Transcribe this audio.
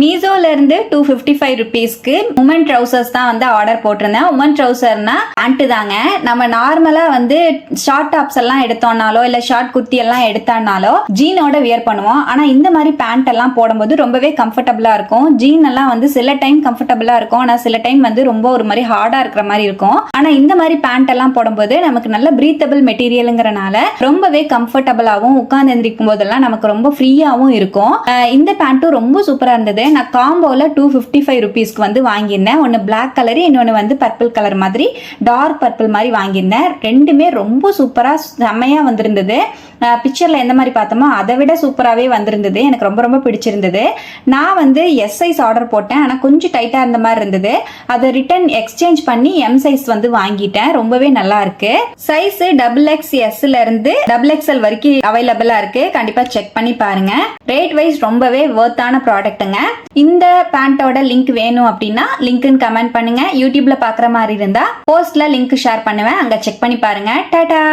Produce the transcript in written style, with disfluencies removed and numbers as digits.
மீசோல இருந்து 255 ருபீஸ்க்கு woman trousers தான் வந்து ஆர்டர் போட்டிருந்தேன். உமன் ட்ரௌசர்னா பேண்ட் தாங்க. நம்ம நார்மலா வந்து ஷார்ட் டாப்ஸ் எல்லாம் எடுத்தோம்னாலோ இல்ல ஷார்ட் குர்த்தி எல்லாம் எடுத்தானாலோ ஜீனோட வியர் பண்ணுவோம். ஆனா இந்த மாதிரி பேண்ட் எல்லாம் போடும்போது ரொம்பவே கம்ஃபர்டபுளா இருக்கும். ஜீன் எல்லாம் வந்து சில டைம் கம்ஃபர்டபுளா இருக்கும், ஆனா சில டைம் வந்து ரொம்ப ஒரு மாதிரி ஹார்டா இருக்கிற மாதிரி இருக்கும். ஆனா இந்த மாதிரி பேண்ட் எல்லாம் போடும்போது நமக்கு நல்ல பிரீத்தபிள் மெட்டீரியலுங்கிறனால ரொம்பவே கம்ஃபர்டபுளாவும் உட்கார்ந்து எந்திரிக்கும் போதெல்லாம் நமக்கு ரொம்ப ஃப்ரீயாவும் இருக்கும். இந்த பேண்ட்டும் ரொம்ப சூப்பரா இருந்தது. நான் காம்போல 255 ருபீஸ்க்கு வந்து வாங்கியிருந்தேன். ஒன்னு பிளாக் கலர், இன்னொன்னு வந்து பர்பிள் கலர் மாதிரி டார்க் பர்பிள் மாதிரி வாங்கியிருந்தேன். ரெண்டுமே ரொம்ப சூப்பரா செம்மையா வந்திருந்தது. பிக்சர்ல எந்த மாதிரி பார்த்தோமோ அதை விட சூப்பராகவே வந்திருந்தது. எனக்கு ரொம்ப ரொம்ப பிடிச்சிருந்தது. நான் வந்து எஸ் சைஸ் ஆர்டர் போட்டேன், ஆனால் கொஞ்சம் டைட்டா இருந்த மாதிரி இருந்தது. அதை ரிட்டர்ன் எக்ஸ்சேஞ்ச் பண்ணி எம் சைஸ் வந்து வாங்கிட்டேன். ரொம்பவே நல்லா இருக்கு. சைஸ் XXSல இருந்து XXL வரைக்கும் அவைலபிளா இருக்கு. கண்டிப்பா செக் பண்ணி பாருங்க. ரேட் வைஸ் ரொம்பவே வர்த்தான ப்ராடக்ட்டுங்க. இந்த பேண்டோட லிங்க் வேணும் அப்படின்னா லிங்க்னு கமெண்ட் பண்ணுங்க. யூடியூப்ல பாக்குற மாதிரி இருந்தா போஸ்ட்ல லிங்க் ஷேர் பண்ணுவேன், அங்க செக் பண்ணி பாருங்க. டாடா.